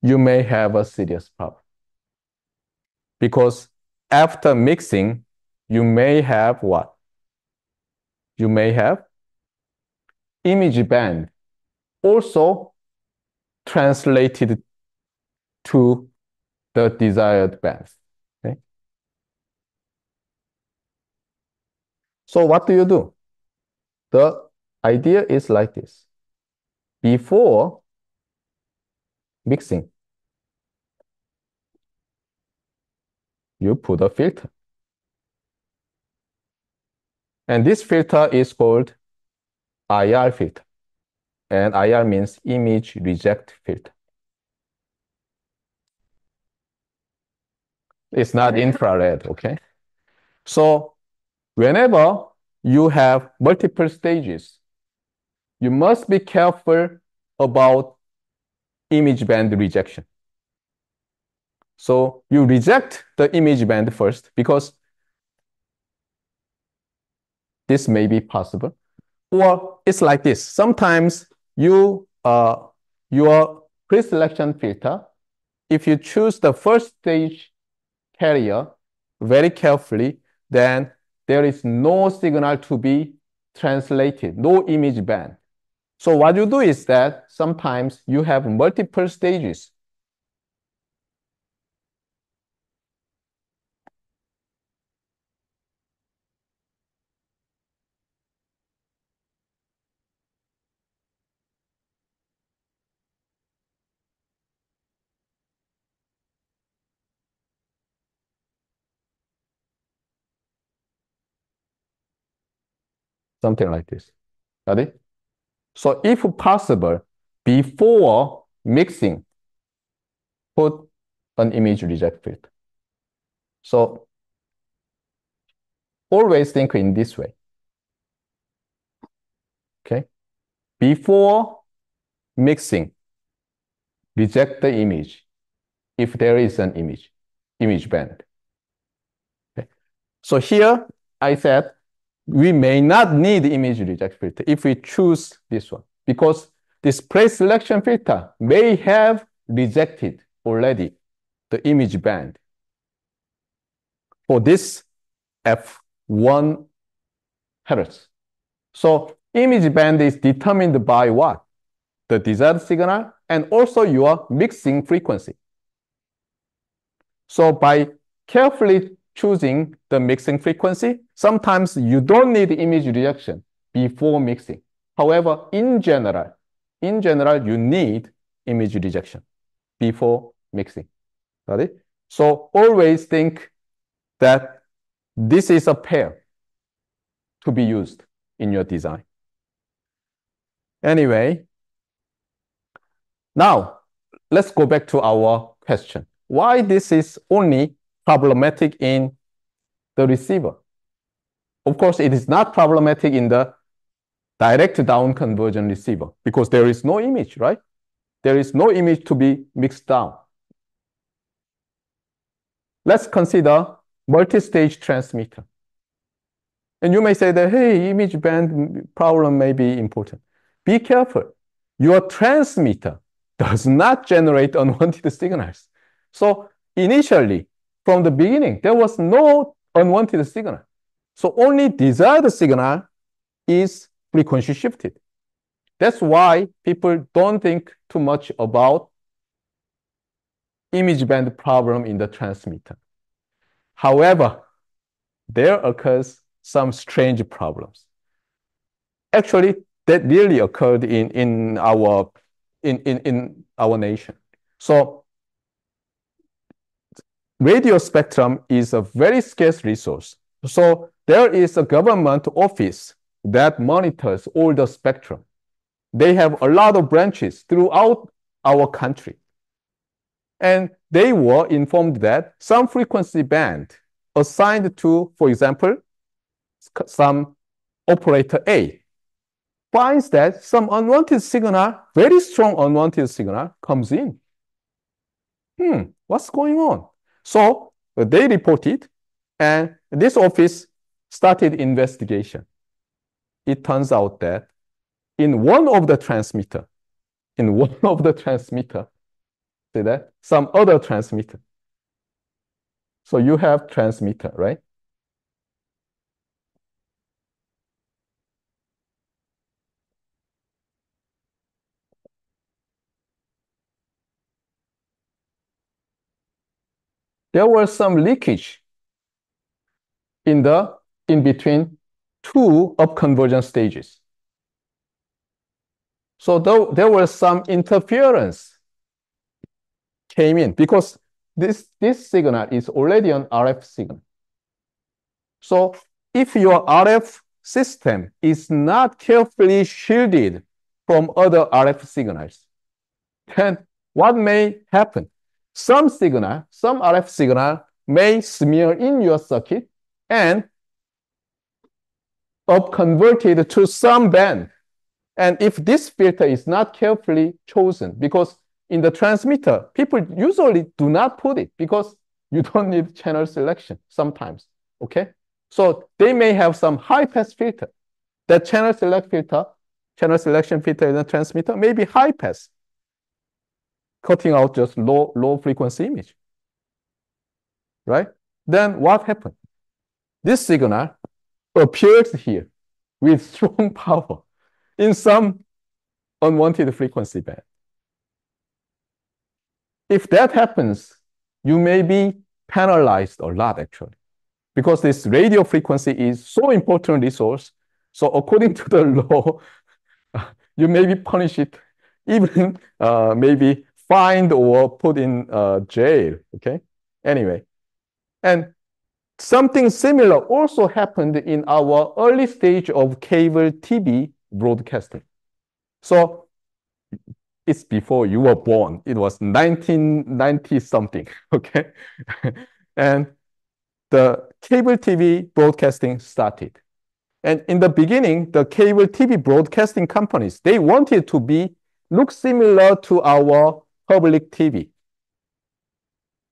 you may have a serious problem. Because after mixing, you may have what? You may have image band also translated to the desired bands. Okay? So what do you do? The idea is like this. Before mixing, you put a filter. And this filter is called IR filter. And IR means image reject filter. It's not infrared, okay? So whenever you have multiple stages, you must be careful about image band rejection. So you reject the image band first because this may be possible. Or it's like this. Sometimes your pre-selection filter, if you choose the first stage carrier very carefully, then there is no signal to be translated, no image band. So what you do is that sometimes you have multiple stages. Something like this. Got it? So if possible, before mixing, put an image reject filter. So always think in this way. Okay? Before mixing, reject the image if there is an image band. Okay? So here I said we may not need image reject filter if we choose this one, because this pre-selection filter may have rejected already the image band for this f1 hertz. So image band is determined by what? The desired signal and also your mixing frequency. So by carefully choosing the mixing frequency, sometimes you don't need image rejection before mixing. However, in general, you need image rejection before mixing. Got it? So always think that this is a pair to be used in your design. Anyway, now let's go back to our question. Why this is only problematic in the receiver? Of course, it is not problematic in the direct down conversion receiver because there is no image, right? There is no image to be mixed down. Let's consider multi-stage transmitter. And you may say that, hey, image band problem may be important. Be careful. Your transmitter does not generate unwanted signals. So initially, from the beginning, there was no unwanted signal. So only desired signal is frequency shifted. That's why people don't think too much about image band problem in the transmitter. However, there occurs some strange problems. Actually, that really occurred in our nation. So radio spectrum is a very scarce resource. So there is a government office that monitors all the spectrum. They have a lot of branches throughout our country. And they were informed that some frequency band assigned to, for example, some operator A finds that some unwanted signal, very strong unwanted signal comes in. What's going on? So they reported, and this office started investigation. It turns out that in one of the transmitter, see that? Some other transmitter. So you have transmitter, right? There was some leakage in between two upconversion stages. So there was some interference came in because this signal is already an RF signal. So if your RF system is not carefully shielded from other RF signals, then what may happen? Some RF signal may smear in your circuit and upconverted to some band. And if this filter is not carefully chosen, because in the transmitter, people usually do not put it because you don't need channel selection sometimes, okay? So they may have some high-pass filter. That channel selection filter in the transmitter may be high-pass, cutting out just low frequency image, right? Then what happened? This signal appears here with strong power in some unwanted frequency band. If that happens, you may be penalized a lot, actually, because this radio frequency is so important resource. So according to the law, you may be punished, even maybe fined or put in jail, okay? Anyway, and something similar also happened in our early stage of cable TV broadcasting. So it's before you were born. It was 1990 something, okay? And the cable TV broadcasting started. And in the beginning, the cable TV broadcasting companies, they wanted to look similar to our public TV.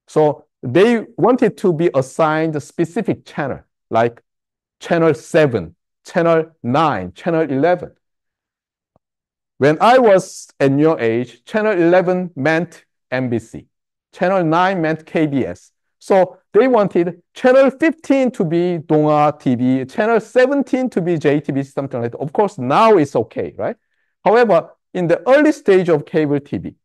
So they wanted to be assigned a specific channel, like channel 7, channel 9, channel 11. When I was at your age, channel 11 meant NBC. Channel 9 meant KBS. So they wanted channel 15 to be Donga TV, channel 17 to be JTBC, something like that. Of course, now it's okay, right? However, in the early stage of cable TV,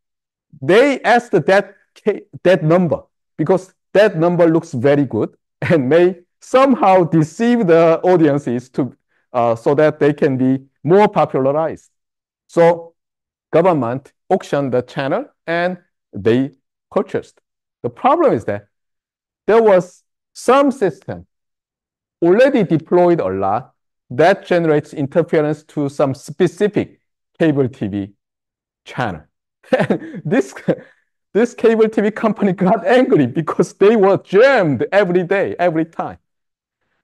they asked that number because that number looks very good and may somehow deceive the audiences so that they can be more popularized. So government auctioned the channel and they purchased. The problem is that there was some system already deployed a lot that generates interference to some specific cable TV channel. This cable TV company got angry because they were jammed every day, every time.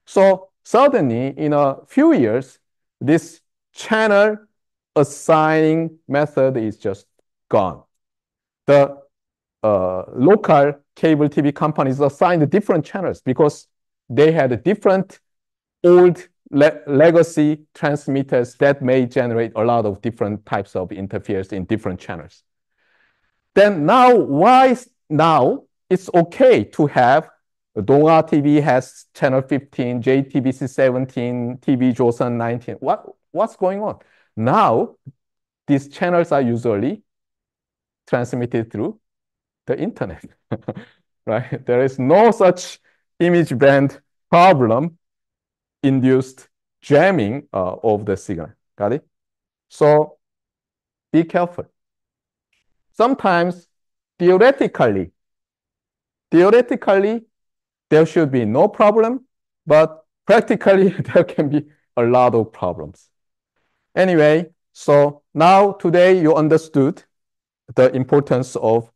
So suddenly, in a few years, this channel assigning method is just gone. The local cable TV companies assigned different channels because they had different old legacy transmitters that may generate a lot of different types of interference in different channels. Then now, why now it's okay to have Donga TV has channel 15, JTBC 17, TV Joseon 19. What's going on? Now, these channels are usually transmitted through the internet, right? There is no such image band problem induced jamming of the signal. Got it? So be careful. Sometimes theoretically, there should be no problem, but practically there can be a lot of problems. Anyway, so now today you understood the importance of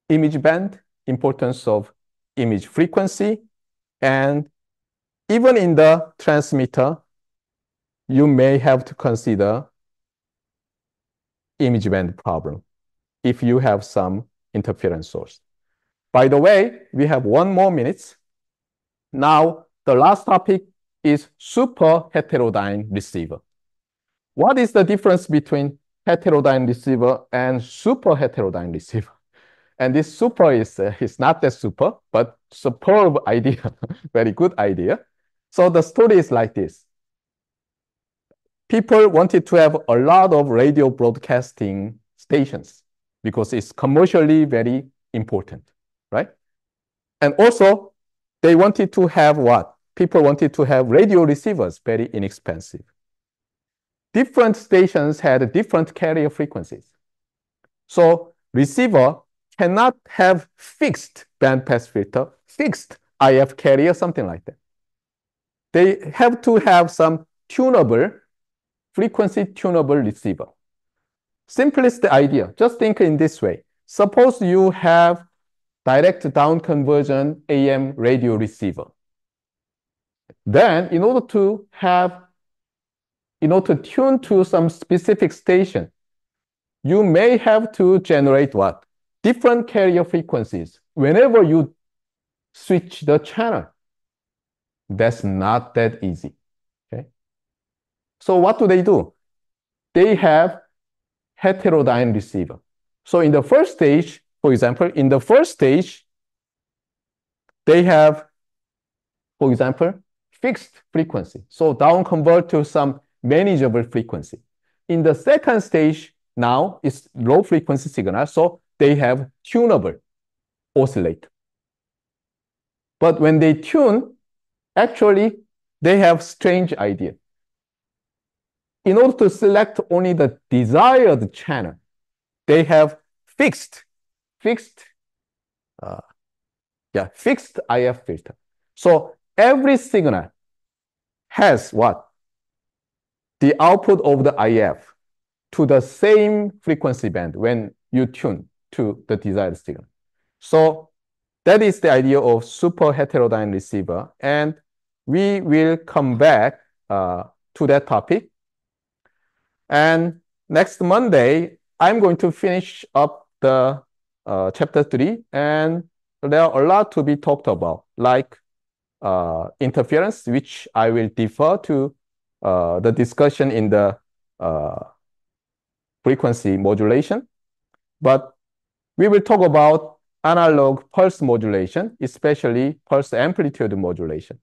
image band, importance of image frequency, and even in the transmitter, you may have to consider image band problem if you have some interference source. By the way, we have 1 more minute. Now, the last topic is super-heterodyne receiver. What is the difference between heterodyne receiver and super-heterodyne receiver? And this super is not that super, but superb idea, very good idea. So the story is like this. People wanted to have a lot of radio broadcasting stations because it's commercially very important, right? And also, they wanted to have what? People wanted to have radio receivers, very inexpensive. Different stations had different carrier frequencies. So receiver cannot have fixed bandpass filter, fixed IF carrier, something like that. They have to have some tunable, frequency tunable receiver. Simplest idea, just think in this way. Suppose you have direct down conversion AM radio receiver. Then in order to tune to some specific station, you may have to generate what? Different carrier frequencies whenever you switch the channel. That's not that easy, okay? So what do? They have heterodyne receiver. So in the first stage, for example, they have, for example, fixed frequency. So down convert to some manageable frequency. In the second stage, now it's low frequency signal, so they have tunable oscillator. But when they tune, actually, they have strange idea. In order to select only the desired channel, they have fixed IF filter. So every signal has what? The output of the IF to the same frequency band when you tune to the desired signal. So that is the idea of super heterodyne receiver. And we will come back to that topic. And next Monday, I'm going to finish up the chapter 3. And there are a lot to be talked about, like interference, which I will defer to the discussion in the frequency modulation. But we will talk about analog pulse modulation, especially pulse amplitude modulation.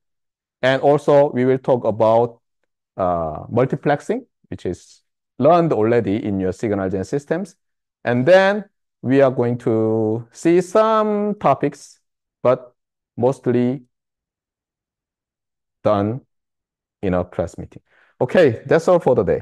And also we will talk about multiplexing, which is learned already in your signal gen systems. And then we are going to see some topics, but mostly done in a class meeting. Okay, that's all for today.